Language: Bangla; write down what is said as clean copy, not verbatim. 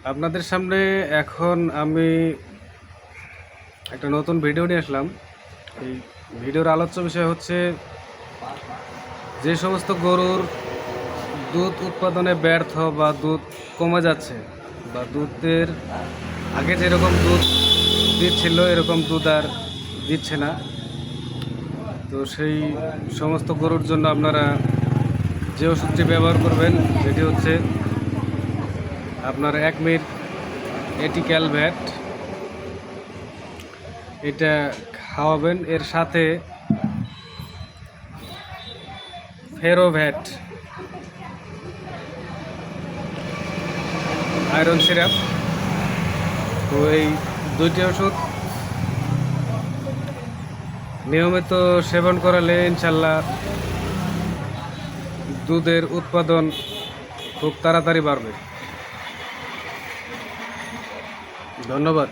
আপনাদের সামনে এখন আমি একটা নতুন ভিডিও নিয়ে আসলাম। এই ভিডিওর আলোচ্য বিষয় হচ্ছে যে সমস্ত গরুর দুধ উৎপাদনে ব্যর্থ বা দুধ কমে যাচ্ছে বা দুধের আগে যেরকম দুধ দিচ্ছিল এরকম দুধ আর দিচ্ছে না, তো সেই সমস্ত গরুর জন্য আপনারা যে ওষুধটি ব্যবহার করবেন সেটি হচ্ছে আপনার 1 মিনিট এটিক্যাল ভ্যাট। এটা খাওয়াবেন, এর সাথে ফেরোভ্যাট আয়রন সিরাপ। তো এই দুইটি ওষুধ নিয়মিত সেবন করালে ইনশাল্লাহ দুধের উৎপাদন খুব তাড়াতাড়ি বাড়বে। ধন্যবাদ।